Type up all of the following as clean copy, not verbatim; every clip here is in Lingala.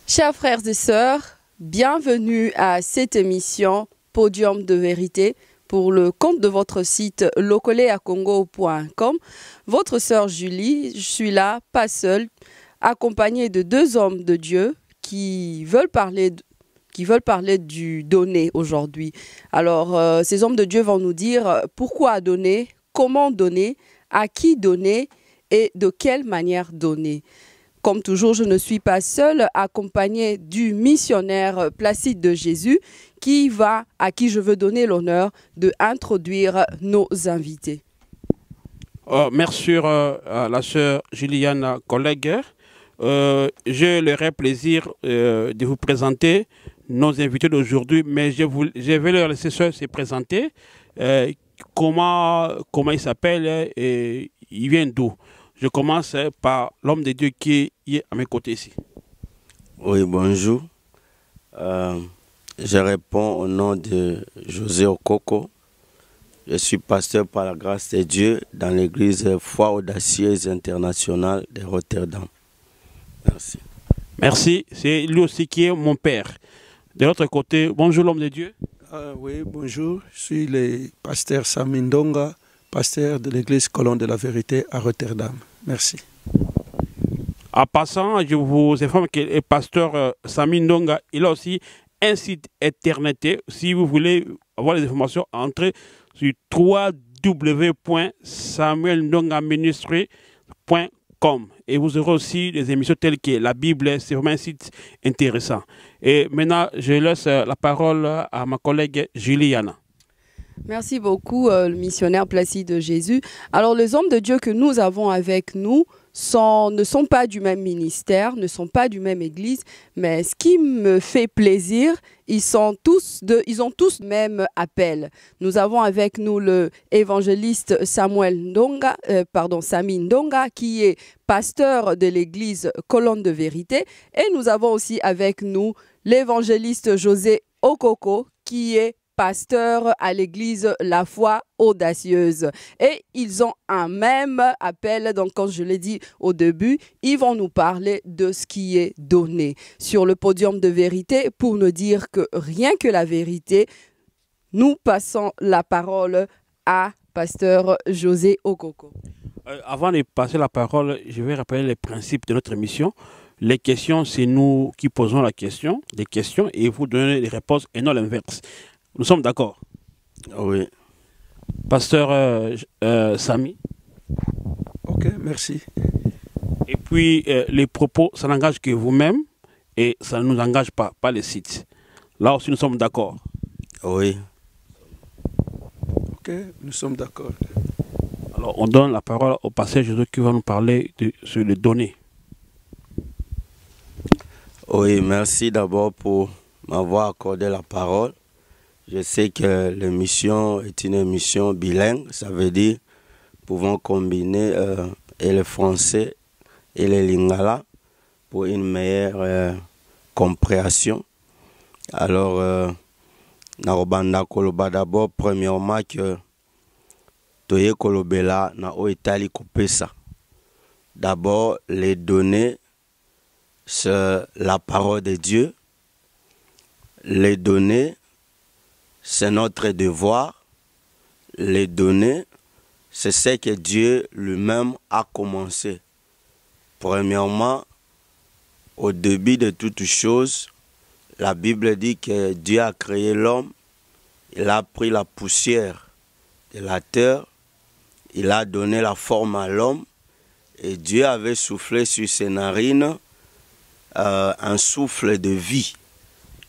Chers frères et sœurs, bienvenue à cette émission Podium de vérité pour le compte de votre site locoleacongo.com. Votre sœur Julie, je suis là, pas seule, accompagnée de deux hommes de Dieu qui veulent parler du donner aujourd'hui. Alors, ces hommes de Dieu vont nous dire pourquoi donner, comment donner, à qui donner et de quelle manière donner. Comme toujours, je ne suis pas seule, accompagnée du missionnaire Placide de Jésus à qui je veux donner l'honneur d'introduire nos invités. Merci à la sœur Juliane, collègue. J'ai le réel plaisir de vous présenter nos invités d'aujourd'hui, mais je vais leur laisser se présenter. Comment il s'appelle et il vient d'où? Je commence par l'homme de Dieu qui est à mes côtés ici. Oui, bonjour. Je réponds au nom de José Okoko. Je suis pasteur par la grâce de Dieu dans l'église Foi Audacieuse Internationale de Rotterdam. Merci. Merci. C'est lui aussi qui est mon père. De l'autre côté, bonjour l'homme de Dieu. Oui, bonjour. Je suis le pasteur Sami Ndonga, pasteur de l'église Colonne de la Vérité à Rotterdam. Merci. En passant, je vous informe que le pasteur Sami Ndonga, il a aussi un site internet. Si vous voulez avoir les informations, entrez sur www.samuelndongaministry.com et vous aurez aussi des émissions telles que la Bible. C'est vraiment un site intéressant. Et maintenant, je laisse la parole à ma collègue Juliana. Merci beaucoup, le missionnaire Placide de Jésus. Alors, les hommes de Dieu que nous avons avec nous ne sont pas du même ministère, ne sont pas du même église, mais ce qui me fait plaisir, ils ont tous le même appel. Nous avons avec nous le évangéliste Sami Ndonga, qui est pasteur de l'église Colonne de Vérité, et nous avons aussi avec nous l'évangéliste José Okoko, qui est pasteur à l'église La Foi Audacieuse. Et ils ont un même appel, donc comme je l'ai dit au début, ils vont nous parler de ce qui est donné sur le podium de vérité pour nous dire que rien que la vérité. Nous passons la parole à pasteur José Okoko. Avant de passer la parole, je vais rappeler les principes de notre émission. Les questions, c'est nous qui posons des questions et vous donnez les réponses et non l'inverse. Nous sommes d'accord? Oui. Pasteur Sami. Ok, merci. Et puis, les propos, ça n'engage que vous-même et ça ne nous engage pas les sites. Là aussi, nous sommes d'accord. Oui. Ok, nous sommes d'accord. Alors, on donne la parole au pasteur Jésus qui va nous parler sur les données. Oui, merci d'abord pour m'avoir accordé la parole. Je sais que l'émission est une émission bilingue, ça veut dire pouvons combiner et le français et le lingala pour une meilleure compréhension. Alors, narobanda koloba d'abord premièrement que toye kolobela na o itali kopesa. D'abord, les données, c'est la parole de Dieu. Les données, c'est notre devoir. Les donner, c'est ce que Dieu lui-même a commencé. Premièrement, au début de toutes choses, la Bible dit que Dieu a créé l'homme. Il a pris la poussière de la terre. Il a donné la forme à l'homme. Et Dieu avait soufflé sur ses narines un souffle de vie.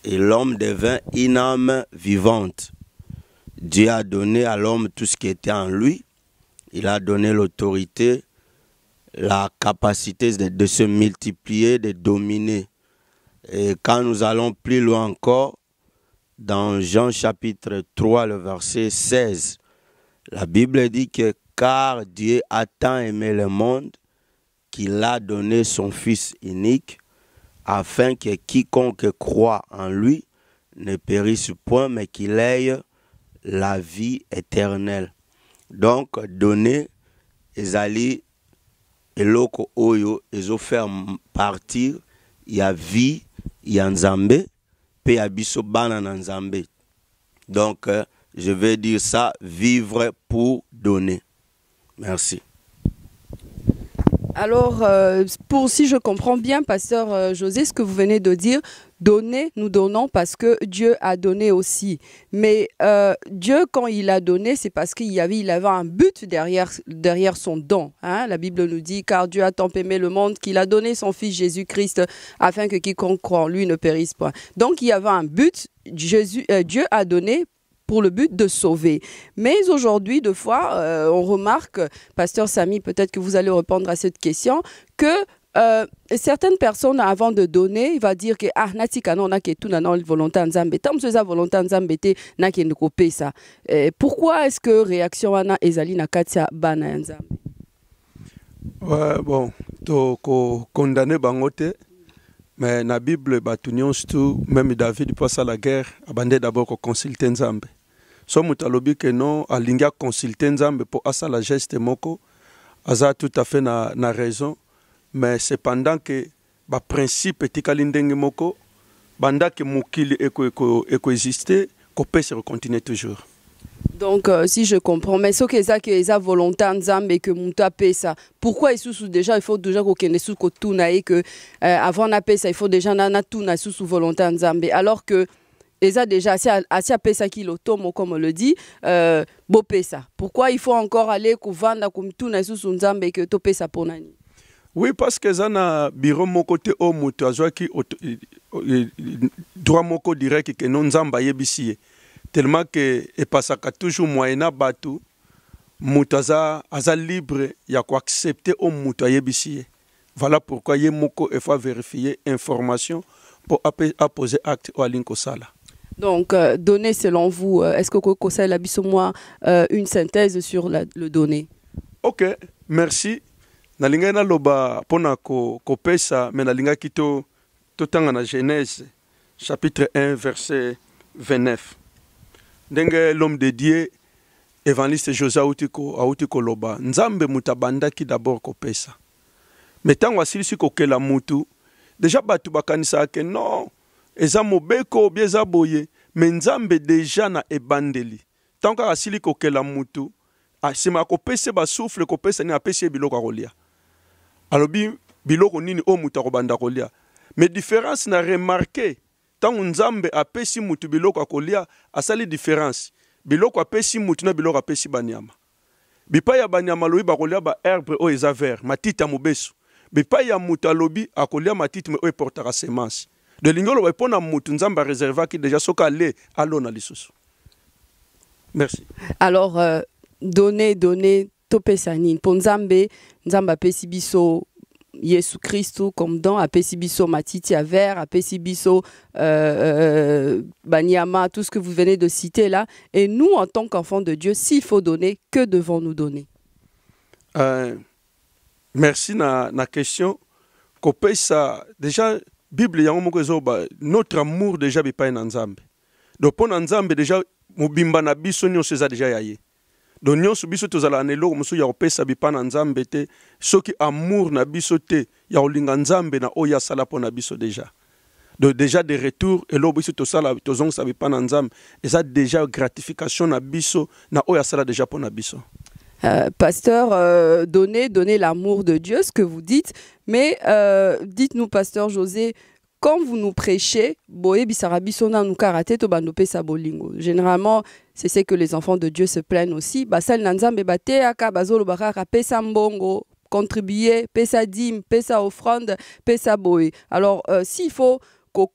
Et l'homme devint une âme vivante. Dieu a donné à l'homme tout ce qui était en lui. Il a donné l'autorité, la capacité de se multiplier, de dominer. Et quand nous allons plus loin encore, dans Jean chapitre 3, le verset 16, la Bible dit que car Dieu a tant aimé le monde qu'il a donné son Fils unique, afin que quiconque croit en lui ne périsse point, mais qu'il ait la vie éternelle. Donc, donner, ezali, eloko oyo, ezo faire partir, il y a vie ya nzambe pe ya biso bana na nzambe. Donc je vais dire ça, vivre pour donner. Merci. Alors, si je comprends bien, pasteur José, ce que vous venez de dire, donner, nous donnons parce que Dieu a donné aussi. Mais Dieu, quand il a donné, c'est parce qu'il avait un but derrière son don. Hein? La Bible nous dit, car Dieu a tant aimé le monde qu'il a donné son Fils Jésus-Christ afin que quiconque croit en lui ne périsse point. Donc, il y avait un but, Dieu a donné pour le but de sauver. Mais aujourd'hui, deux fois, on remarque, pasteur Samy, peut-être que vous allez répondre à cette question, que certaines personnes, avant de donner, il va dire que pourquoi est-ce que réaction ana ezali na katia bana nzambe? Ouais, bon, to condamner bangote. Mais la Bible, même David, passe à la guerre, abandonne d'abord qu'on consulte Nzambe. So mutalobi que non, alinga consulter Nzambe pour asa la geste moko, asa tout à fait na raison. Mais cependant que ba principe etikali moko, banda que mukili eko exister, qu'on peut se continuer toujours. Donc, si je comprends, mais ce que eza volonté nzambe que muta pesa, pourquoi déjà il faut déjà qu'on ait sous tuna et que avant na pesa il faut déjà na tuna sous volonté nzambe, alors que eza déjà assez pesa qui l'automo comme on le dit, bo pesa. Pourquoi il faut encore aller kuvanda kum tuna sous nzambe que to pesa pour nani? Oui, parce que ça na bureau mon côté au mutu azwa ki droit moko direct que non nzamba yebisi. Tellement que et passaka toujours moyena batu mutaza aza libre ya ko accepter au mutu yebisi. Voilà pourquoi yemoko il faut vérifier information pour apposer acte au alinko sala. Donc donner selon vous, est-ce que vous conseillez la moi une synthèse sur le donner? OK, merci. Nalinga na loba pona ko pesa mais nalinga kito totanga na Genèse chapitre 1 verset 29. Ndenge l'homme de Dieu évangéliste José auti ko loba nzambe mutabanda ki d'abord ko pesa. Mais tango asilisi ko kela mutu déjà batu bakanisa ke non eza mobeko bieza boye mais nzambe déjà na ebandeli. Tango asili ko kela mutu asima ko pesa ba souffle ko pesa ni apesi biloko kolia. Alobi biloko nini o mutu ko banda kolia. Mais différence na remarqué tant nzambe apesi mutu biloko kolia asali différence biloko apesi mutu na biloko apesi banyama bipa ya banyama lobi bakolia ba herbe o eza vert matita mobesu bipa ya mutu alobi akolia matiti me o portera semence de lingolo ba pona mutu nzambe réserva ki déjà soka le alona lisusu. Merci. Alors donner topesa nini pour nzambe apesi biso Yesu Christo comme don, apesi biso matiti à vert, apesi biso banyama, tout ce que vous venez de citer là. Et nous, en tant qu'enfants de Dieu, s'il faut donner, que devons-nous donner? Merci na question. Kopesa déjà Bible yango moko ezoba notre amour déjà bipa na Nzambe. Donc pour Nzambe déjà mobimba na biso nyonso eza déjà yaye. Donc nyonso biso tozala na eloko mosusu ya kopesa bipa na Nzambe te soki amour na biso te ya olinga Nzambe na oya sala po na biso déjà. Donc déjà de retour eloko biso tosala tozongisa bipa na Nzambe eza déjà gratification na biso na oya sala déjà po na biso. Pasteur, donner l'amour de Dieu, ce que vous dites, mais dites-nous, pasteur José, quand vous nous prêchez, généralement, c'est ce que les enfants de Dieu se plaignent aussi. Contribuer, pesa dîme, pesa offrande, pesa boé. Alors, s'il faut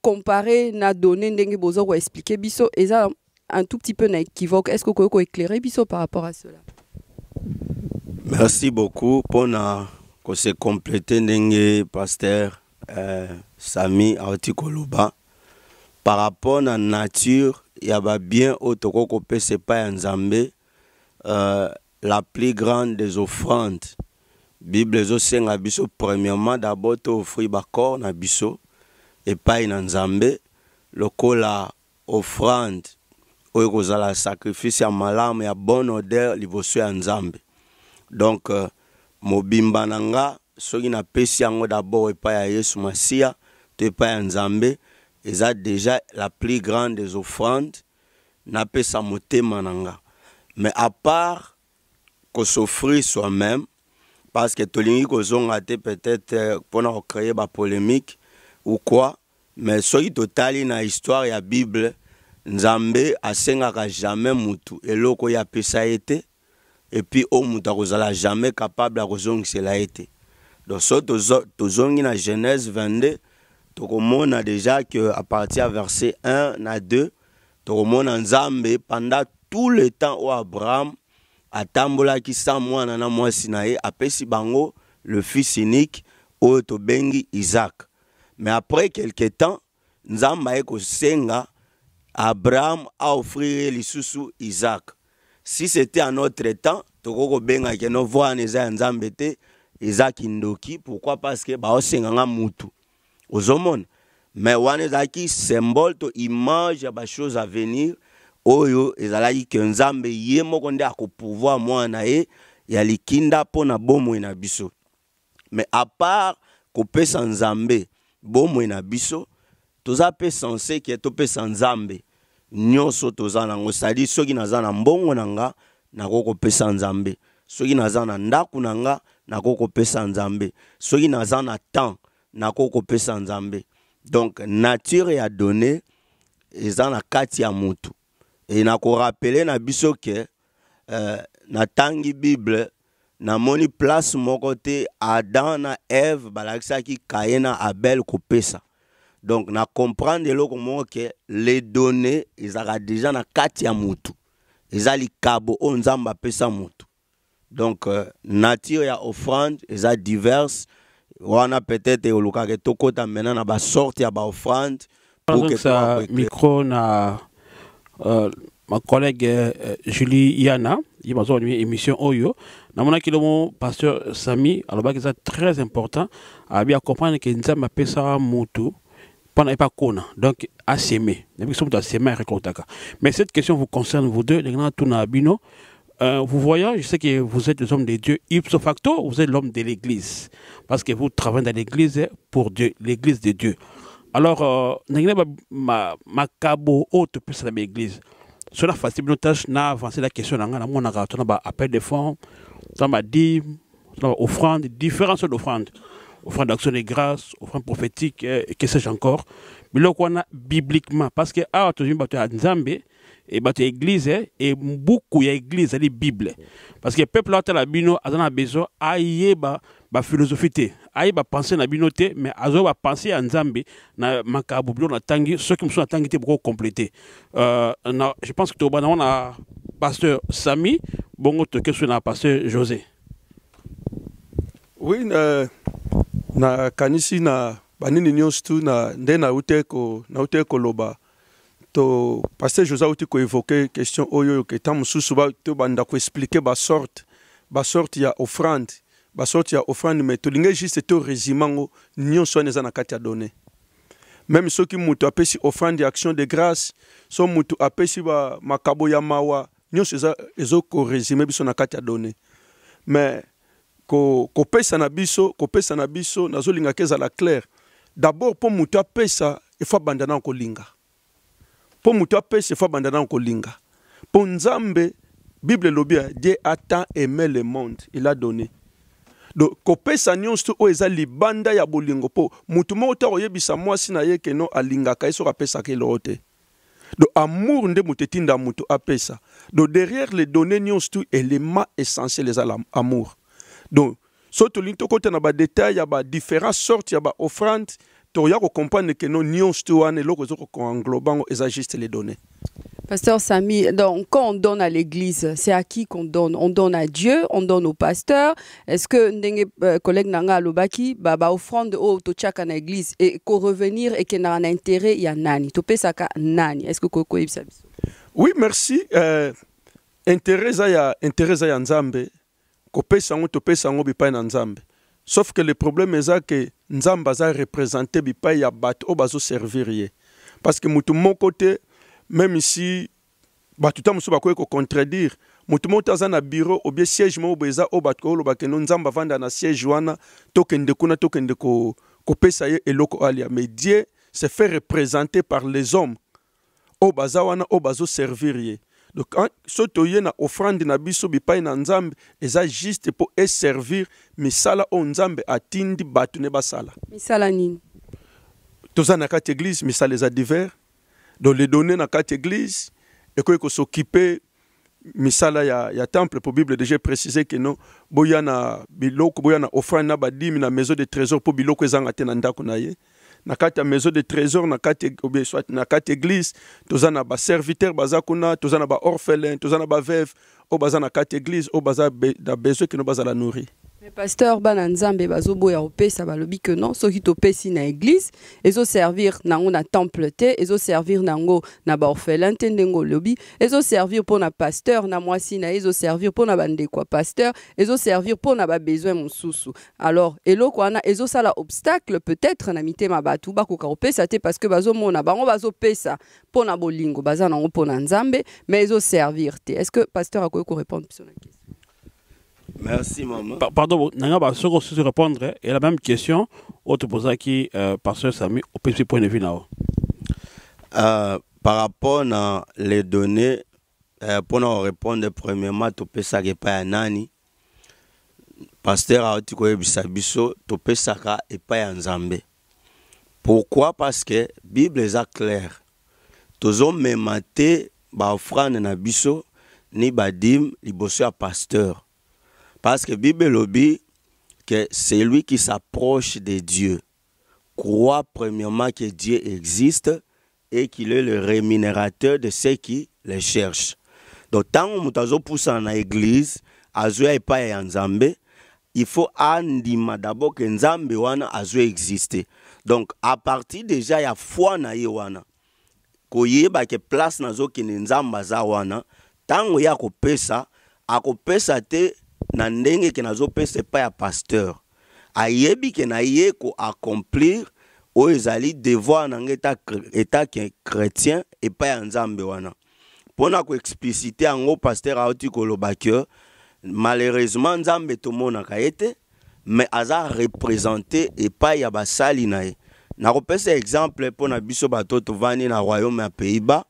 comparer, na donner, ou expliquer, biso, et ça un tout petit peu équivoque. Est-ce que vous pouvez éclairer biso par rapport à cela? Merci beaucoup pour se compléter n'enge pasteur Samy Aotikoloba par rapport à la nature il y a bien otoko kopé c'est pas Nzambe la plus grande des offrandes Bible zo senga biso premièrement d'abord to offrir ba corps na biso et pas na Nzambe lokola offrande oyo kozala sacrifice ya malamu ya bonne odeur liboso ya Nzambe. Donc mobimba nanga soki na pesi yango d'abord epai ya Yesu Masia to epai ya Nzambe eza déjà la plus grande des offrandes napesa motema nanga. Mais à part qu'on s'offrir soi-même, parce que tolingi kozonga te peut-être pour créer ba polémique ou quoi, mais soki totali na histoire ya Bible, Nzambe asengaka jamais mutu eloko ya pesa été et puis o mutu akozala jamais capable akozongisela été. Donc so tozongi na Genèse 22, tokomona déjà que à partir du verset 1 à 2, tokomona Nzambe pendant tout le temps où Abraham atambolaki sa mwana na mwasi na ye apesi bango le fils unique oyo tobengi Isaac. Mais après quelque temps, Nzambe akosenga Abraham a offrir lisusu Isaac. Si c'était en notre temps, tokoko benga ke no voix neza Nzambe te Isaac ndoki. Pourquoi? Parce que ba osenga nga mutu. Ozomona. Mais wana ezaki symbole to image ya ba chose à venir. Oyo ezalaki ke Nzambe ye moko nde akopouvoir mwana ye ya likinda pona bomoi na biso. Mais à part kopesa Nzambe bomoi na biso, toza pe sensé ke topesa Nzambe nyonso toza nango. C'est-à-dire soki naza na mbongo nanga nako kopesa Nzambe, soki naza na ndaku nanga nako kopesa Nzambe, soki naza na temps nako kopesa Nzambe. Donc nature ya donné eza na kati ya mutu. Et nako rappeler na biso ke na tangi Bible na moni place moko te Adam na Eve balakisaki Caïn na Abel kopesa. Donc na comprendre loko moko ke les données ezaka déjà na kati ya mutu. Ezali kabo o Nzamba pesa mutu. Donc nature ya offrande eza diverse. Wana peut-être oluka ke tokota maintenant na ba sorte ya ba offrande pour que ça micro na ma collègue Julie Yana, il m'a donné une émission Oyo. Dans mon akilo pasteur Sami, alors que c'est très important à bien comprendre que nous avons appelé ça mutu pendant pas kona, donc à s'aimer. Depuis que nous avons s'aimer récoltaka. Mais cette question vous concerne vous deux, les grands tourna bino. Vous voyez, je sais que vous êtes les hommes de Dieu, ipso facto, vous êtes l'homme de l'Église, parce que vous travaillez dans l'Église pour Dieu, l'Église de Dieu. Alors, ma cabo haute plus dans l'Église. Cela facilite nos tâches, n'a avancé la question, n'a mon appel de fonds, ça m'a dit, offrande, différentes sortes d'offrandes. Offrande d'action de grâce, offrande prophétique, que sais-je encore. Mais là, on a bibliquement, parce que, ah, tu as Nzambe, et bah église et beaucoup d'églises les Bible parce que peuple là la bino a besoin aïe ba philosophie té aïe ba penser na binoté mais azo ba penser à Nzambe na makabu blo na tangi ceux qui me sont tangi pour compléter je pense que to bana on a pasteur Sami bongo to question na pasteur José. Oui, na kanisi na banini nyonso na ndena uteko loba to pasteur José uti ko évoquer question oyo que tant mususu ba to banda ko expliquer ba sorte ya offrande mais to linge juste to résimango nyonso neza na kati ya donné. Même ceux qui mutu apesi offrande action de grâce so mutu apesi ba makabo ya mawa nyonso ezo ko résumer biso na kati ya donné. Mais ko pesa na biso nazo linga keza la clair. D'abord pour mutu apesa il faut bandana ko linga. Pour mutu apesa il faut bandana ko linga. Pour Nzambe Bible lobia Dieu a tant aimé le monde, il a donné. Donc kopesa nyonso o eza libanda ya bolingo po mutu mo ta oyebisa mwasi na ye ke no alinga ka eso apesa ke lote. Donc amour nde mutetinda mutu apesa. Donc derrière les données nyonso élément essentiel les amour. Donc surtout linto côté na ba détail ya ba différentes sortes ya ba offrande to ya ko comprendre que non nyonso wane loko zo ko englobango eza juste les données. Pasteur Sami, donc quand on donne à l'église, c'est à qui qu'on donne? On donne à Dieu, on donne au pasteur. Est-ce que ndenge collègue nanga lobaki ba offrande au to chaka na église et ko revenir et que na un intérêt ya nani? To pesa ka nani? Est-ce que ko yebisa biso? Oui, merci. Intérêt ya Nzambe. Ko pesa ngo to pesa ngo bipa na Nzambe. Sauf que le problème est que Nzamba za représenter bipa ya bato o bazo servir. Parce que mutu mon côté même ici, batuta musu bakoye ko contredire. Mutu mo taza na bureau ou bien siège mo beza o batko lo bakeno Nzamba vanda na siège wana tokende kuna tokende ko pesa ye eloko alia. Mais Dieu se fait représenter par les hommes. O bazawana o bazo servir ye. Donc soto ye na offrande na biso bipai na nzambe eza juste pour servir misala o nzambe atindi batu ne basala. Misala nini? Toza na kati église misala eza divers. Donc les données na kati église et ko s'occuper misala ya temple pour Bible déjà précisé que non boyana biloko boyana offrande na badimi na maison de trésor pour biloko ezanga te na ndako na ye. Na kati maison de trésor na kati soit na kati église toza na ba serviteur bazakuna toza na ba orphelin toza na ba veuve o baza na kati église o baza da besoin que no baza la nourrir. Mais pasteur bana nzambe bazoboya opesa balobi que non soki topesi na église ezo servir nango na temple te ezo servir nango na ba orphelin te ndengo lobi ezo servir pour na pasteur na mwasi na ezo servir pour na bande kwa pasteur ezo servir pour na ba besoin mosusu. Alors eloko wana ezo sala obstacle peut-être na mitema batu bakoka opesa te parce que bazomona bango bazopesa pour na bolingo baza nango pour na nzambe mais ezo servir te. Est-ce que pasteur akoki ko répondre sur la question? Merci, maman. Pardon, Nanga va se répondre. Et la même question, autre posée qui, pasteur Sami, au petit point de vue là. Par rapport à les données, pour nous répondre, premièrement, tu peux savoir pas nani. Pasteur a dit que biso, tu peux savoir et pas nzambe. Pourquoi? Parce que la Bible est claire. Tous hommes me maté, ba offrande na biso, ni badim, li bosso à pasteur. Parce que la Bible dit que c'est lui qui s'approche de Dieu. Croit premièrement que Dieu existe et qu'il est le rémunérateur de ceux qui le cherchent. Donc, tant que nous pousse dans l'église, il faut andima d'abord que Nzambe wana azo exister. Donc, à partir déjà, il y a foi na wana. Koyeba ke place nazo ki Nzamba za wana, tant ya kopesa, akopesa te na ndenge ke nazopesa pa ya pasteur ayebi ke na ye ko accomplir o ezali devoir na ngeta état chrétien et pa ya nzambe wana pona ko expliciter ango pasteur auti ko lobaki malheureusement nzambe to mona ka ete mais aza représenter et pa ya basali na ye na kopesa exemple pona biso batoto vani na royaume ya Pays-Bas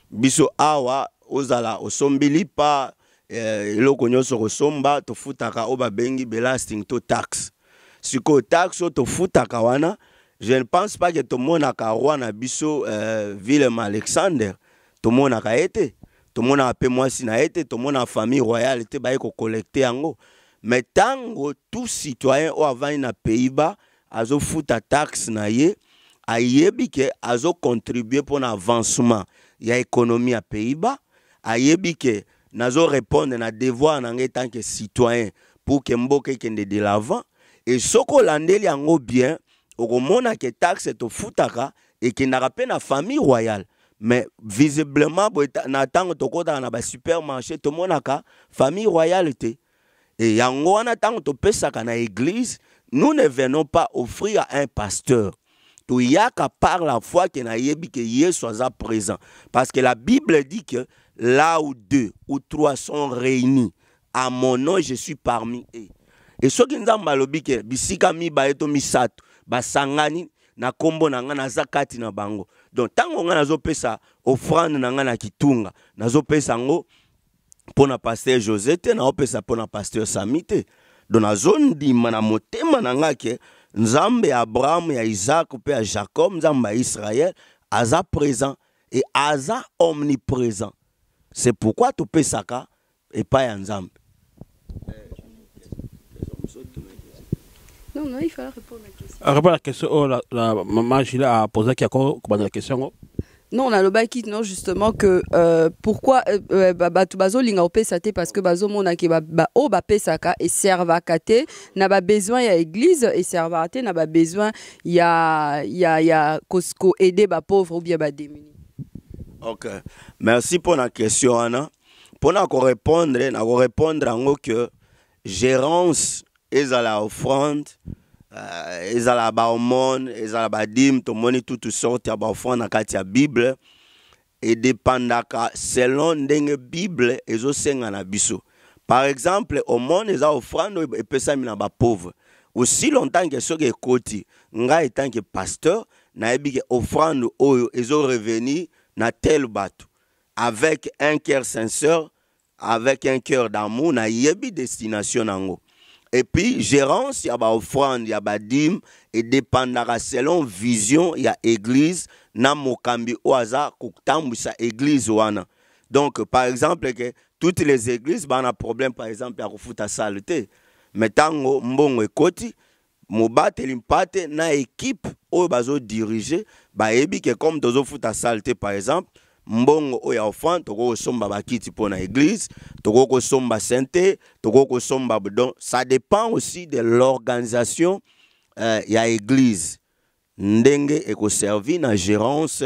biso awa ozala osombili pa eloko nyonso kosomba tofutaka oba bengi belasting to tax siko tax to futaka wana je ne pense pas que tout le monde a roi na biso Willem Alexander tout le monde a été tout le monde a appelé moi si na été tout le monde a famille royale était ba ko collecter ango mais tango tout citoyen o avant na Pays-Bas azo futa tax na ye ayebi ke azo contribuer pour l'avancement ya économie à Pays-Bas ayebi ke nazo répondre na devoir en tant que citoyen pour que mboke kende de l'avant et soko landeli yango bien okomona ke taxe to futaka et que na rappel na famille royale mais visiblement na tango tokota na ba supermarché to monaka famille royalité et yango wana tango to pesaka na église nous ne venons pas offrir à un pasteur tout yaka par la foi que na yebi que Yesu soit présent parce que la Bible dit que là où 2 ou 3 sont réunis, à mon nom, je suis parmi eux. Et ce qui nous a dit que bisika mi baeto misato, basangani na kombo na ngana zakati na bango. Donc tango ngana zo pesa offrande na ngana kitunga, na zo pesa ngo pona pasteur Josette na opesa pona pasteur Samite. Donc na zone di mana motema na ngake Nzambe Abraham ya Isaac pe ya Jacob, Nzambe Israël, aza présent et aza omniprésent. C'est pourquoi tu peux saka et pas un nzambe. Non, il fallait répondre à la question. Répondre à la question, oh, la maman Gila a posé la question. Non, on a le baki, non, justement, que pourquoi tu bazo linga opesate parce que bazo mona ke ba o ba pesaka et servakate n'a pas besoin ya église et servate n'a pas besoin ya kosko aider ba pauvre ou bien ba démunis. Ok, merci pour la question, Anna. Pour répondre en que gérance est à la offrande, est à la baumone, est à la badim, tout le monde tout sorte à offrande dans la Bible et dépendaka selon la Bible et aussi dans la biso. Par exemple, au monde est à offrande et peut ça mina ba pauvre. Aussi longtemps que ce que côté, nga étant que pasteur, nayebi ke offrande oyo ezo revenir na tel bato avec un cœur sincère, avec un cœur d'amour, na yebi destination nango. Et puis gérance ya ba offrande ya ba dîme et dépendra selon vision ya église na mokambi oaza kutambisa église wana. Donc par exemple que toutes les églises ba na problème par exemple ya kufuta saleté. Mais tango mbongo ekoti mobate limpate na équipe oyo bazo diriger ba yebi que comme dozo futa saleté par exemple mbongo oya offrande toko somba bakiti pour na église toko somba santé toko somba don. Ça dépend aussi de l'organisation ya église ndenge eko servi na gérance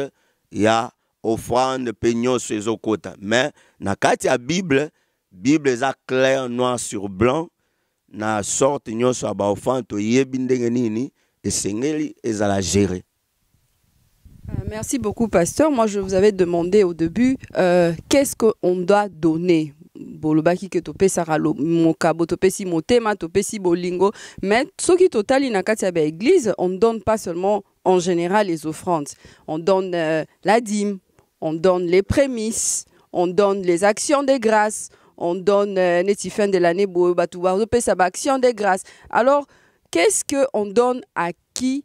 ya offrande peignon sezo kota. Mais na kati ya Bible eza clair noir sur blanc na sorte nyonso ya ba offrande to yebi ndenge nini esengeli ezala gérer. Merci beaucoup, pasteur. Moi, je vous avais demandé au début, qu'est-ce qu'on doit donner? Bolobaki ke tope saralo mokabo tope si motema tope si bolingo, mais ce qui total in akatia ba église, on donne pas seulement en général les offrandes, on donne la dîme, on donne les prémices, on donne les actions de grâce, on donne neti fin de l'année bo batouba tope sa action de grâce. Alors, qu'est-ce que on donne à qui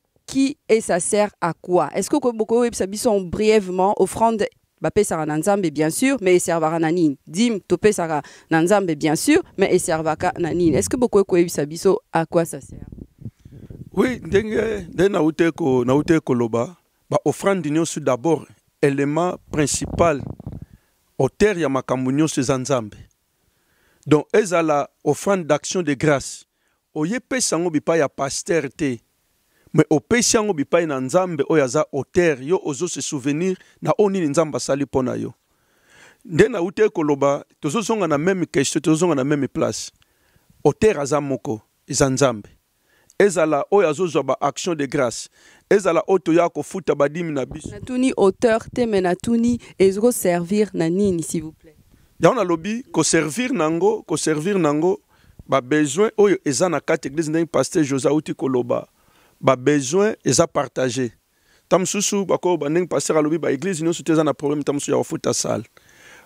et ça sert à quoi? Est-ce que beaucoup de sont brièvement offrande bapé sara nanzambe bien sûr, mais servara nanine. Dim topé sara nanzambe bien sûr, mais servaka nanine. Est-ce que beaucoup de sabiso à quoi ça sert? Oui, ndenge na uteko loba, ba offrande nyonso d'abord élément principal auteur ya makambo nyonso zanzambe. Donc ezala offrande d'action de grâce. Oye pesango bipa ya pasteur te. Mais au péchango bipai na nzambe oyaza auteur yo ozo se souvenir na oni nzamba sali pona yo. Ndena ute koloba tozo zonga na même question tozo zonga na même place. Auteur aza moko iza nzambe. Ezala oyazo zo ba action de grâce. Ezala oto ya ko futa badimi na biso. Na tuni auteur te menatuni ezo servir na nini s'il vous plaît. Ya on a lobby ko servir nango ba besoin oyo eza na kati église ndenge pasteur Josauti koloba. Ba besoin eza partagé. Tamsusu bako bandeng passer alobi ba église nyonso te eza na problème tamsusu ya ofuta salle.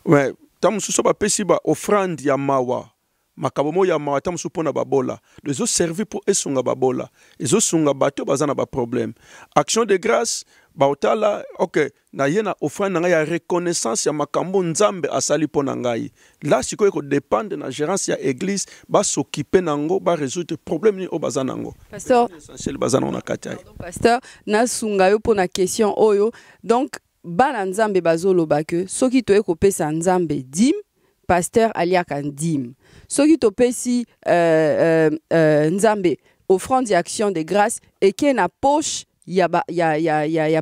Ouais, tamsusu ba pesi ba offrande ya mawa. Makabomo ya mawa tamsusu pona babola. Les autres servi pour esunga babola. Les autres sunga bato bazana ba problème. Action de grâce ba otala OK, na yena offrande na ya reconnaissance ya makambo nzambe asali pona ngai. Là sikoyo ko dépendre na gérance ya église ba s'occuper nango ba résoudre problème ni o bazana ngo. Pasteur essentiel bazana na katai. Pasteur na sunga yo pona question oyo. Donc bana nzambe bazolo ba que soki to ekopesa nzambe dim pasteur aliaka ndim. Soki to pesi nzambe offrande action de grâce et qui na poche ya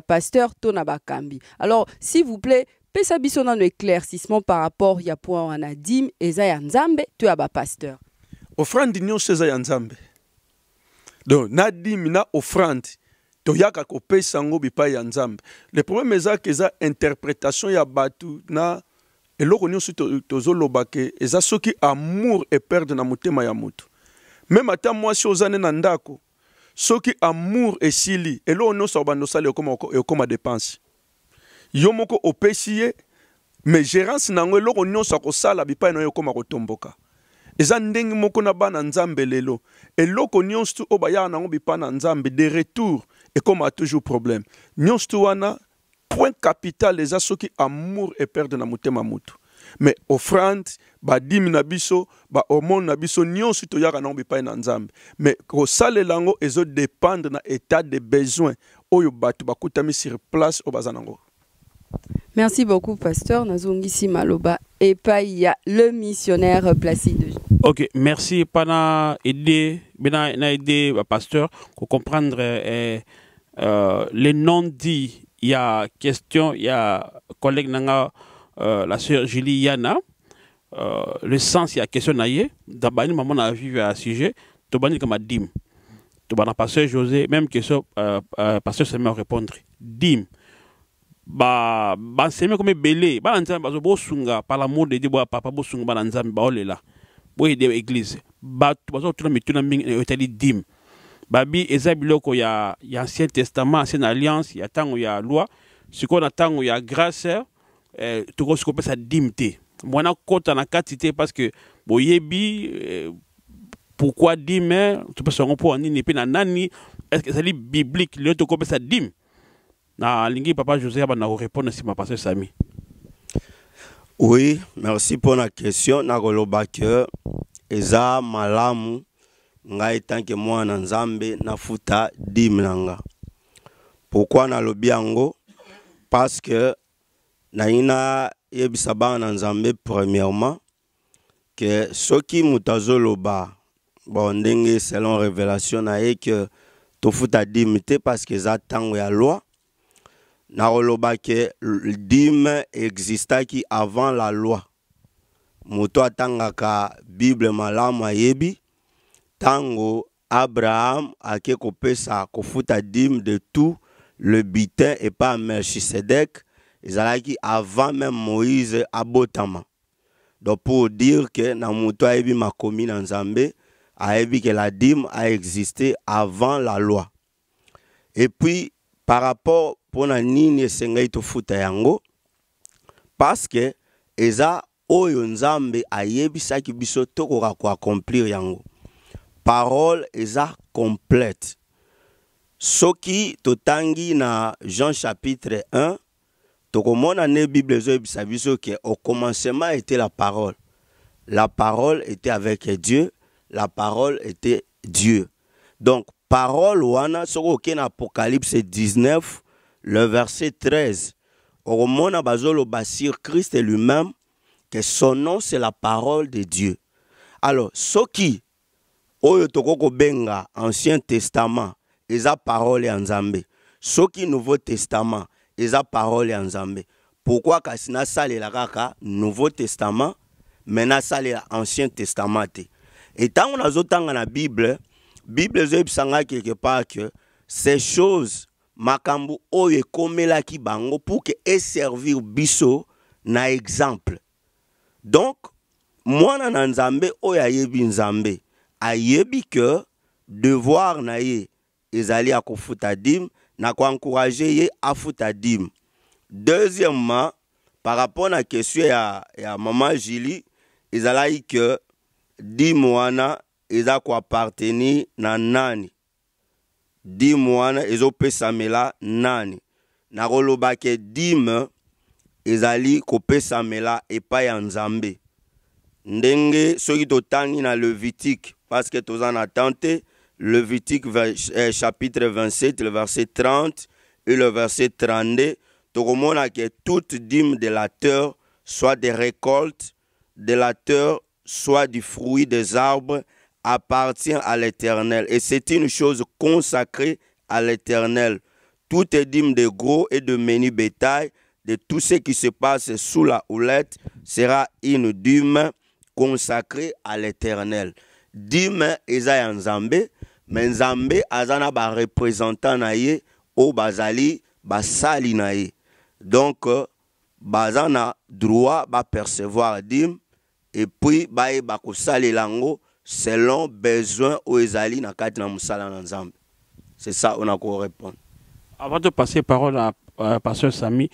pasteur to na bakambi. Alors s'il vous plaît, pesa biso na éclaircissement par rapport ya point ana dim eza ya nzambe to ya ba pasteur. Offrande nyonso eza ya nzambe. Donc na dim na offrande to yaka ko pesa ngo bipa ya nzambe. Le problème eza que eza interprétation ya batu na eloko nyonso tozoloba ke eza soki amour et perdre na motema ya mutu. Même ata mwasi ozane na ndako soki amour esili eloko nyonso bandosali ekoma dépense. Yo moko opesi ye mais gérance nango eloko nyonso akosala bipai na yo ekoma kotomboka. Eza ndenge moko na bana nzambe lelo eloko nyonso obaya nango bipai na nzambe de retour ekoma toujours problème. Nyonso wana point capital eza soki amour et perdre na motema mutu. Mais offrande ba dimi na biso ba hormone na biso nyonso to yaka na bipai na nzambe. Mais ko sale lango ezo dépendre na état de besoin oyo batu bakutami sur place o bazanango. Merci beaucoup pasteur Nazongisi Maloba et pas il y a le missionnaire Placide. OK, merci pana aider pasteur pour comprendre les noms dits. Il y a question, il y a collègue nanga la sœur Juliana, le sens il y a question naie d'abord maman a vu un sujet to bani comme dim to bana pasteur José même question pasteur se me répondre dim ba c'est comme belé ba nzambe bazo bosunga par l'amour de Dieu papa bosunga ba nzambe ba olela bo aider église ba bazo tuna mituna mingi etali dim babi eza biloko ya ancien testament, ancienne alliance, ya tango ya loi, siko na tango ya grâce, toko siko pesa dimte. Mwana kota na katite parce que boyebi pourquoi dime, tu peux savoir pour nini pe na nani, est-ce que c'est biblique le toko pesa dim. Na lingi papa José ba na répondre si ma pasteur Sami. Oui, merci pour la question. Na koloba que eza malamu ngai tanke mwana nzambe na futa dim nanga. Pourquoi na lobi yango? Parce que na ina yebisa bana nzambe premièrement que soki mutazo loba bon ndenge selon révélation na ye que to futa dim te parce que za tango ya loi na koloba que dim existaki avant la loi. Muto atangaka Bible malamu ayebi tango Abraham ake kopesa kofuta dim de tout le butin et pas Melchisedec, ezalaki avant même Moïse abotama. Donc pour dire que na muto ayebi makomi na Nzambe ayebi que la dîme a existé avant la loi. Et puis par rapport pour na nini esengai tofuta yango parce que eza oyo Nzambe ayebisaki biso tokoka ko accomplir yango. Parole eza complète. Soki totangi na Jean chapitre 1, tokomona ne Bible zo ebisa biso ke au commencement était la parole. La parole était avec Dieu, la parole était Dieu. Donc parole wana soko ke na Apocalypse 19 le verset 13. Okomona bazolo basir Christ lui-même que son nom c'est la parole de Dieu. Alors soki oyo tokoko benga Ancien Testament eza parole ya Nzambe. Soki Nouveau Testament eza parole ya Nzambe. Pourquoi kasina salela kaka Nouveau Testament mena salela Ancien Testament te. Et tant on azotanga na Bible zebisanga quelque part que ces choses makambu oyo ekomelaki bango pour que et servir biso na exemple. Donc mwana na Nzambe oyo ayebi Nzambe ayebi que devoir na ye ezali a kofuta dim na ko encourager ye a futa dim. Deuxièmement, par rapport à la question ya maman Julie, ezali que dim wana eza ko appartenir na nani. Dim wana ezo pesa mela nani. Na koloba ke dim ezali ko pesa mela epa ya Nzambe. Ndenge soki totangi na Lévitique parce que tous en attente Lévitique chapitre 27 le verset 30 et le verset 32 tokomona que toute dîme de la terre soit des récoltes de la terre soit du fruit des arbres appartient à l'Éternel et c'est une chose consacrée à l'Éternel. Toute dîme de gros et de menu bétail de tout ce qui se passe sous la houlette sera une dîme consacré à l'Éternel. Dime eza ya Nzambe, mais Nzambe azana ba représentant na ye o bazali basali na ye. Donc bazana droit ba percevoir dime et puis ba ko sali lango selon besoin o ezali na kati na musala na Nzambe. C'est ça on a ko répondre. Avant de passer parole à pasteur Sami,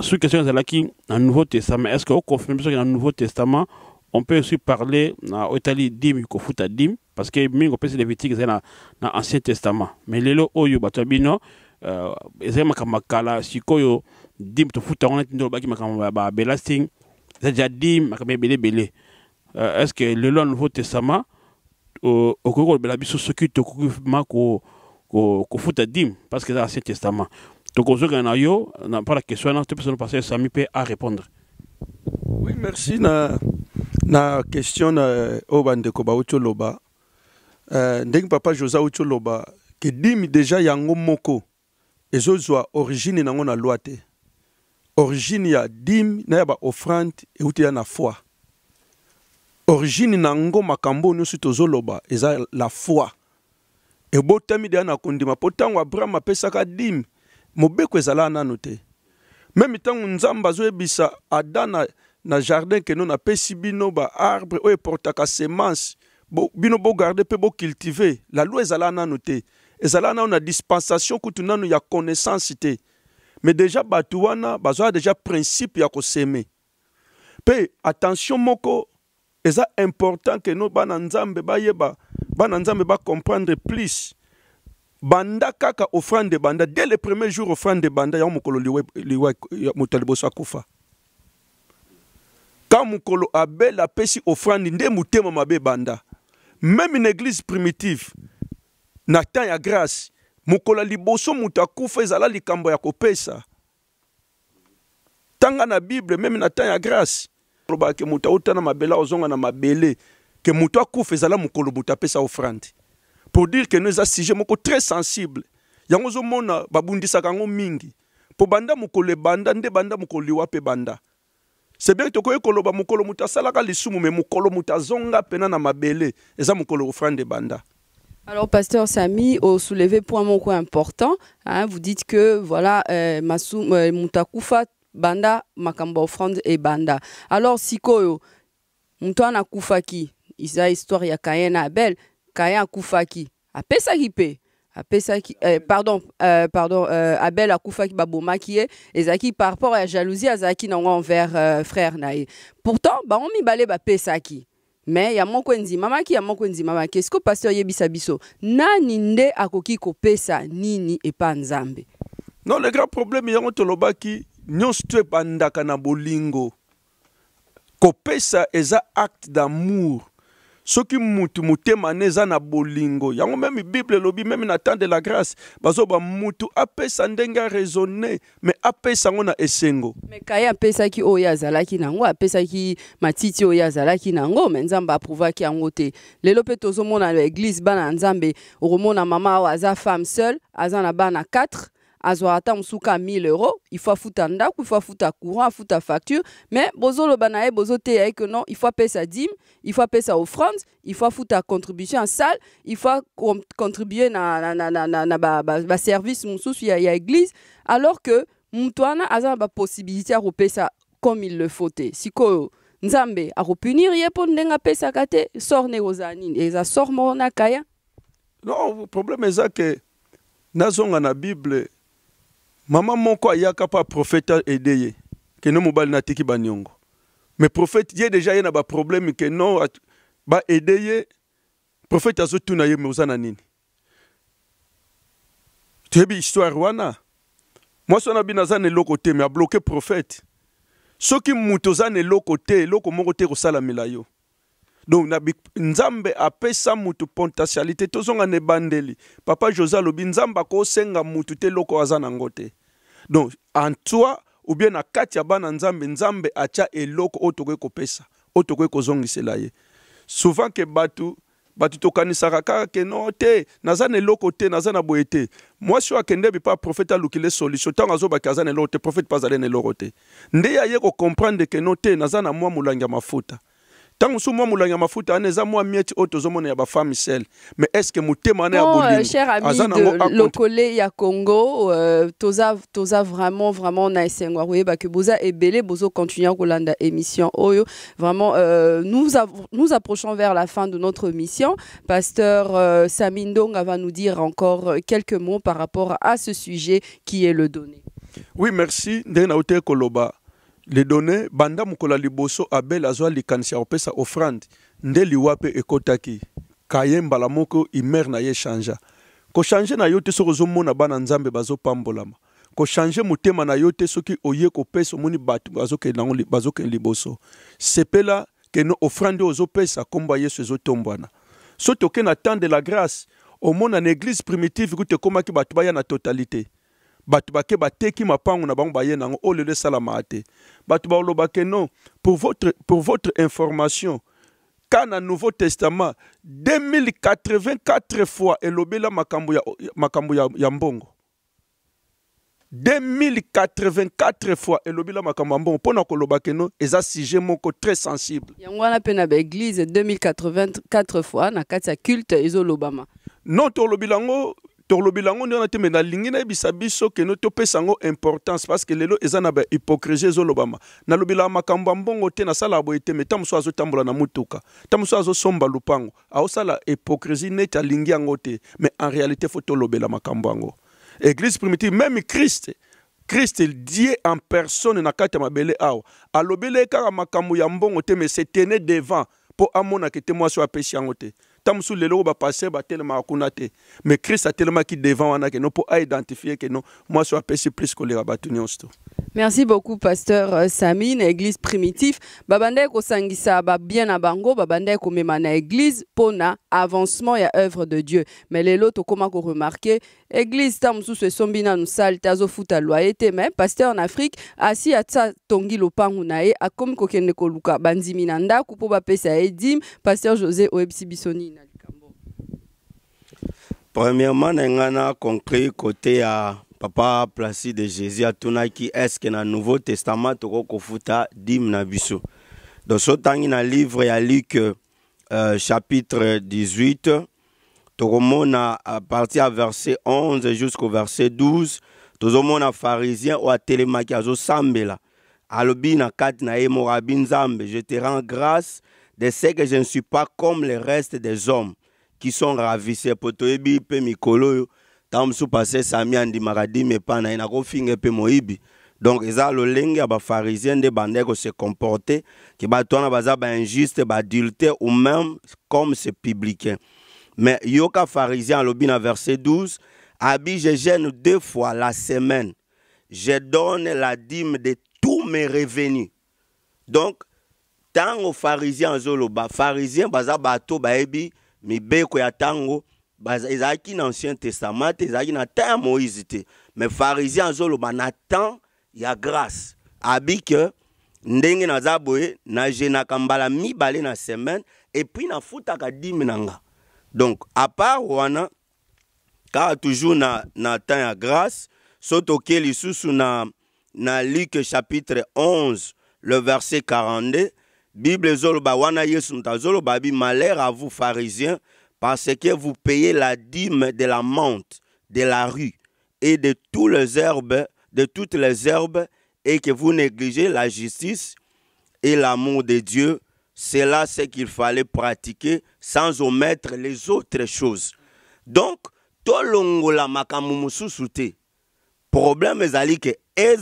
sur question de dans le Nouveau Testament, est-ce que vous confirmez que dans le Nouveau Testament on peut aussi parler en Italie dim kofuta dim parce que mingo pese Lévitique c'est dans l'Ancien Testament mais lelo oyo batabino ezema makamakala sikoyo dim to futa on ndo baki makamba ba belasting c'est déjà dim makamba belé est-ce que lelo Nouveau Testament okoko bela biso soki to ko futa dim parce que dans l'Ancien Testament donc on na yo na pas la question na personne passer Sami peut à répondre. Oui, merci na question na obandeko ba ucholoba ndenge papa Josa ucholoba que dimi déjà yango moko ezozwa origine nango na loi te. Origine ya dim na ya ba offrande euti ya na foi. Origine nango makambo nyonso tozoloba eza la foi. E botami de na kondima potango Abraham apesaka dim mobeko ezala nanu te. Même tango Nzamba zo ebisa Adam na jardin que nous na pesi bino ba arbre o portaka semence bino bo garder pe bo cultiver la loi ezala nanu te ezala nanu na dispensation kutu nanu ya connaissance te mais déjà batu wana bazwa déjà principe ya koseme pe attention moko eza important que no bana nzambe bayeba bana nzambe ba comprendre plus banda kaka offrande banda dès le premier jour offrande banda ya mokolo liwa mutaliboso akufa quand mukolo Abel apesi offrande nde mutema mabe banda. Même une église primitive na temps ya grâce mukolo liboso mutakufa ezala likambo ya kopesa. Tanga na Bible même na temps ya grâce proba ke mutauta na mabela ozonga na mabele ke mutu akufa ezala mukolo mutapesa offrande. Pour dire que nous avons un sujet très sensible. Yango zo mona babundisa kango mingi. Po banda mukolo banda nde banda mukolo liwape banda. C'est bien que tu koloba mukolo mutasalaka lisumu mais mukolo mutazonga pena na mabele eza mukolo offrande banda. Alors, pasteur Sami, au soulevé point moko important, hein, vous dites que voilà, mutakufa banda makamba offrande et banda. Alors, sikoyo, mutana kufaki, isa histoire ya Caïn na Abel, Caïn akufaki, apesaki pe. Abel akufaki babomaki ezaki par rapport à la jalousie azaki nango envers frère nae. Pourtant ba on mi balé ba pesaki. Mais ya moko nzimamaki ya moko nzimamaki. Est-ce que pasteur yebisa biso nani nde akoki ko pesa nini e pa nzambe? Non, le grand problème yango tolobaki nyonso tue bandaka na bolingo. Ko pesa eza acte d'amour. Ce qui mutu mutema neza na bolingo. Yango même Bible lobi même na temps de la grâce. Bazo ba mutu apesa ndenga raisonner mais apesa ngona esengo. Mais kaya apesa ki oya zalaki nango apesa ki matiti oya zalaki nango mais nzamba approuva ki yango te. Lelo pe tozo mona l'église bana nzambe oromona mama wa za femme seule azana bana 4 azwata msuka 1000 €, il faut fouta ndaku, il faut fouta courant, fouta facture, mais bozo lo banae bozo te que non, il faut payer sa dîme, il faut payer sa offrande, il faut fouta contribution en salle, il faut contribuer na service mususu ya église, alors que mutwana azana ba possibilité à repayer ça comme il le faut te. Siko nzambe a repunir ye po ndenga pesa kate sort negozani eza sort mona kaya. Non, le problème est que nazonga na Bible maman moko ayaka pa prophète aidé que no mobile na tiki banyongo mais prophète y déjà y na ba problème que non ba aidé prophète azotuna ye mais uzana nini tebi histoire wana moi sona binazane lokote mais a bloqué prophète soki mutozane lokote loko moko te ko sala milayo. Donc nzambe apesa mutu potentialité tozonga ne bandeli papa Josa lobi nzamba ko senga mutu te loko azana ngote. Donc en toi ou bien na kati ya bana nzambe acha eloko otokwe ko pesa otokwe ko zongisela ye. Souvent que batu tokanisaka kaka ke no te nazana eloko te nazana boyete. Moi si akende bi pas prophète alukile solution tant azoba kazana eloko te prophète pas alene eloko te. Nde ya ye ko comprendre que no te nazana mwa mulanga mafuta. Tant que moi moulanga mafuta aneza moi mieti otozomona ya ba femme seule mais est-ce que mutema na ya bolingo cher ami de lokole ya Congo toza vraiment na esengwa koyeba que boza ebele bozo continuer kolanda émission oyo vraiment nous approchons vers la fin de notre mission. Pasteur Sami Ndonga va nous dire encore quelques mots par rapport à ce sujet qui est le donné. Oui, merci ndena ote koloba. Les données, banda mukola liboso Abel azwa likanisia opesa offrande nde liwape ekotaki kayemba la moko imer na ye chanja ko changer na yote sozo mona bana nzambe bazo pambolama ko changer mutema na yote soki oye ko pesa moni batu bazoke nango bazoke liboso sepela que no offrande ozo pesa komba Yesu ezo tombwana so toke na temps de la grâce au mona na église primitive kute komaki batu baya na totalité. Batu bake bateki mapangu na bango baye nango o lele salama ate batu ba lobake non pour votre information quand dans Nouveau Testament 2084 fois elobela makambo ya mbongo 2084 fois elobela makambo ya mbongo pona ko lobake non eza sujet moko très sensible yango na pena ba église 2084 fois na kati ya culte ezolobama non to lobilango torlobilango ndio na te me na lingi na bisa biso ke no to pesango importance parce que lelo ezana ba hypocrisie zo lobama na lobila makambo mbongo te na sala bo ete meta muso azo tambola na mutuka ta muso azo somba lupango a sala hypocrisie neta lingi yango te mais en réalité faut to lobela makambo yango. Église primitive même Christ Dieu en personne na kata mabele awa alobele kaka makambo ya mbongo te mais c'est tenait devant pour amona ke te moi so apesi yango te. Tamsou lelo ba passer ba tellement akuna te mais Christ a tellement qui devant wana que non pour identifier que non moi so apesi plus que les rabatuni osto. Merci beaucoup pasteur Samine église primitive babande ko sangisa ba bien na bango babande ko mema na église pona avancement ya œuvre de Dieu mais lelo to comment ko remarquer église tamsou se sombina nous sal tazo futa loyauté mais pasteur en Afrique asi atsa tongi lopangu nae akomi ko kende ko luka banzimi na ndako po ba pesa edim pasteur José Oebsi Bisoni. Premièrement, on a compris côté à Papa Placide de Jésus à Tunaki, est-ce que dans le Nouveau Testament, tu as dim na biso. Dans ce temps, dans le livre, il y a Luc chapitre 18, tu as à partir à verset 11 jusqu'au verset 12, tu as pharisien ou à télémaki à Zosambela. Alobi na kat na emorabin zambe, je te rends grâce de ce que je ne suis pas comme le reste des hommes qui sont ravissés pour toyebi pe mikolo tam sou passé sami andi maradi me pana ina ko finge pe moibi donc eza lo lenge ba pharisien de bande ko se comporter ki ba tona baza ba injuste ba adultère ou même comme ce publicain mais yoka pharisien lobi na verset 12 abi je jeûne 2 fois la semaine je donne la dîme de tous mes revenus donc tant aux pharisiens zolo ba pharisien baza bato baebi mibeko ya tango ezalaki na Ancien Testament ezalaki na temps ya Moïse te mais pharisien azoloba na temps ya grâce abi que ndenge naza boye na jenaka mbala mibale na semaine et puis na futaka dîme nanga donc à part wana car toujours na temps ya grâce soto ke lisusu na Luc chapitre 11 le verset 42 Bible zoloba wana Yesu mtazoloba bi malheur à vous pharisiens parce que vous payez la dîme de la menthe, de la rue et de toutes les herbes et que vous négligez la justice et l'amour de Dieu. C'est là ce qu'il fallait pratiquer sans omettre les autres choses. Donc, tolongo la makamumu susute. Problème ezali que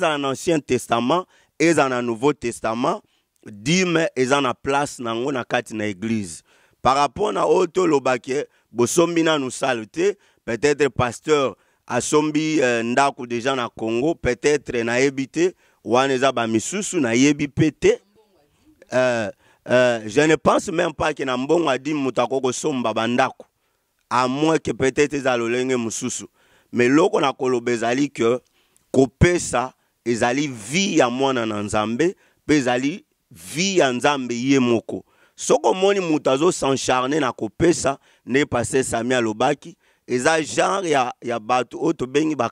dans l'Ancien Testament et dans le Nouveau Testament dîme eza na place nango na kati na église par rapport na auto lobake bosombi na nous saluter peut-être pasteur asombi ndako déjà na Congo peut-être na yebite wana eza ba misusu na yebi pete je ne pense même pas que na mbongo adi mutako ko somba bandako à moins que peut-être eza lolenge mususu mais loko na kolobezali que kopesa ezali vie ya mwana na Nzambe bezali vie ya Nzambe ye moko soko moni mutazo s'encharner na kopesa ne passé Samia lobaki eza genre ya batu oto bengi ba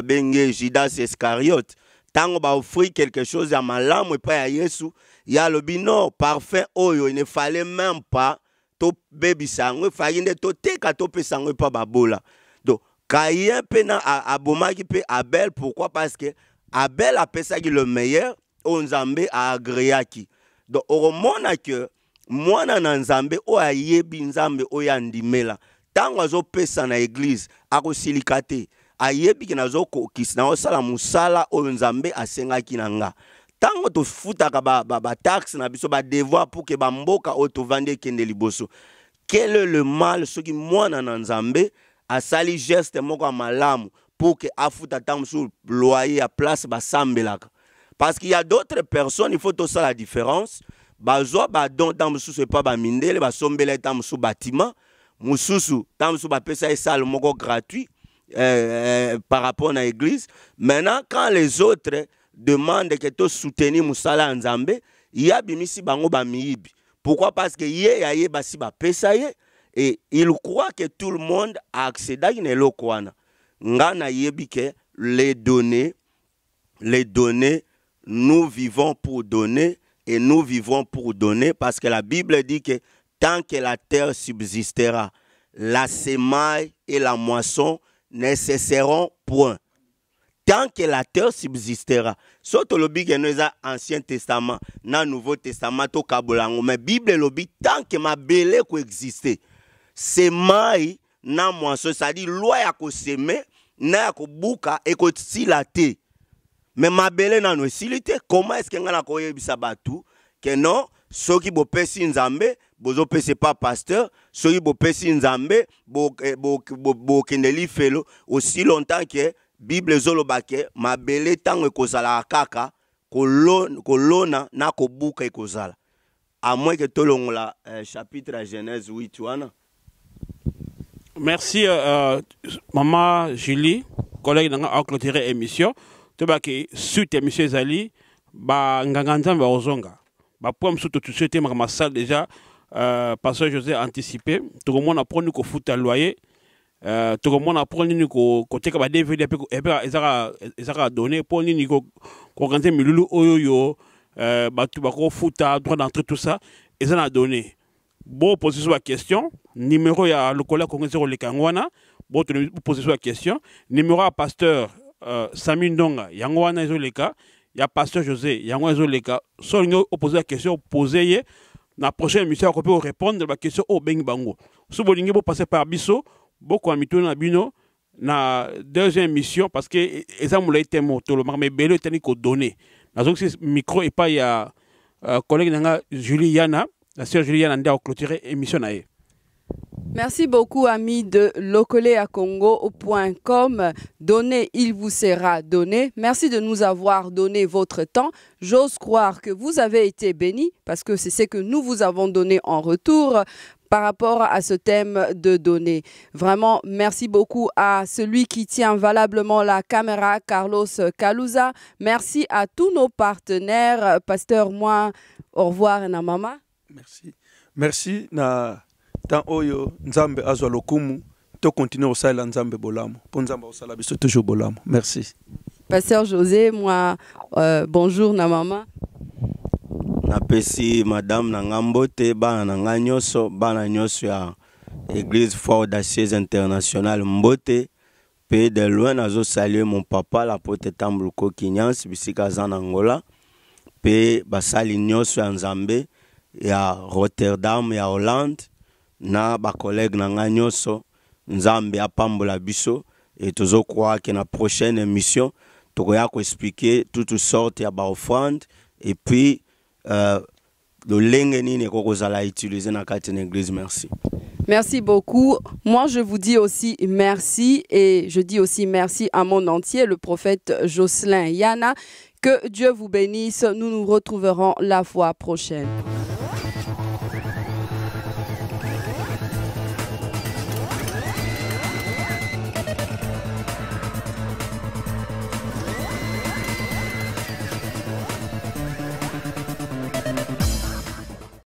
bengi Judas Iscariote tango ba offrir quelque chose ya malamu et pas ya Yesu ya lobi non parfait oyo il ne fallait même pas to baby sango fallait to teka to pesango pa babola donc Caïn pena abomaki pe Abel pourquoi parce que Abel a pensé que le meilleur, on Nzambe a agréaki. Donc, on mona que moi na Nzambe o ayebi Nzambe o yandimela. Tango azo pesa na église, ako silikate, ayebi ki nazo kokis na osala musala o Nzambe asengaki nanga. Tango to futaka ba taxe na biso ba devoir pour que ba mboka o to vande kende liboso. Quel est le mal ce qui moi na Nzambe asali geste moko malamu pour que afuta tamsu loyer à place basambelaka parce qu'il y a d'autres personnes il faut tout ça la différence bazo ba don tamsu c'est pas ba mindele ba sombela tamsu bâtiment mususu tamsu ba pesa salle moko gratuit par rapport à l'église maintenant quand les autres demandent que tu soutenir musala Nzambe il y a bimisi bango ba miibi pourquoi parce que yé basi ba pesa yé et il croit que tout le monde a accès à une lokwana ngana yebike les données, nous vivons pour donner et nous vivons pour donner parce que la Bible dit que tant que la terre subsistera, la semaille et la moisson ne cesseront point. Tant que la terre subsistera. Surtout le Bible est Ancien Testament, dans le Nouveau Testament, au Kabolango. Mais la Bible est tant que ma belle existe. Semaille, na moisson, c'est-à-dire loi ya ko semer, na ya ko buka et ko silate. Mais ma belle na no silite. Comment est-ce que ngala ko yebisa batu que non, ceux qui bo pesi nzambe, bozo pesi pas pasteur, ceux qui bo pesi nzambe, bo kendeli felo aussi longtemps que Bible zolobake mabele tango kozala kaka kolona na kobuka ekozala. À moins que tolongola chapitre à Genèse 8 wana. Merci maman Julie, collègue dans a clôturé émission. To ba ki suite émission zali ba nganganda ba ozonga. Ba pomme surtout tout c'était ma salle déjà pasteur José anticipé. Tout le monde a pris ko foot à loyer. Tout le monde a pris ko côté ka ba DVD et puis ezaka donné pour ni ko organiser milulu oyoyo ba tu ba ko foot à droit d'entrée tout ça et ça a donné. Bon position à question numéro ya le collègue congolais le kangwana bon position à question numéro à pasteur Sami Ndonga yangwana ezoleka ya pasteur José yangwana ezoleka so ngo opposer la question poser na prochaine émission on peut répondre la question au beng bango so bolingi bo passer par biso boko amito na bino na deuxième émission parce que exemple la été moto le mais belo tani ko donner na donc micro et pas ya collègue nanga Juliana la sœur Juliana nda au clôturer émission na. Merci beaucoup, amis de locoleacongo.com. Donnez, il vous sera donné. Merci de nous avoir donné votre temps. J'ose croire que vous avez été bénis parce que c'est ce que nous vous avons donné en retour par rapport à ce thème de donner. Vraiment, merci beaucoup à celui qui tient valablement la caméra, Carlos Kalouza. Merci à tous nos partenaires. Pasteur, moi, au revoir, na mama. Merci. Merci na tant oyo nzambe azwa lokumu to continuer osala nzambe bolamo po nzambe osala biso toujours bolamo. Merci. Pasteur José, moi bonjour na mama. Napesi madame na ngambote bana na nganyoso bana nyoso ya Église Foi Audacieuse Internationale Mbote pe de loin nazo saluer mon papa l'apôtre Tambuluko Kinyans bisika za Angola pe basali nyoso ya nzambe ya Rotterdam ya Hollande na ba collègue na nganyoso nzambe apambola biso et tozo croire que na prochaine émission tokoya ko expliquer toutes sortes ya ba offrande et puis le lengeni ne kokozala utiliser na kati na église. Merci. Merci beaucoup. Moi, je vous dis aussi merci et je dis aussi merci à mon entier, le prophète Jocelyn Yana. Que Dieu vous bénisse. Nous nous retrouverons la fois prochaine.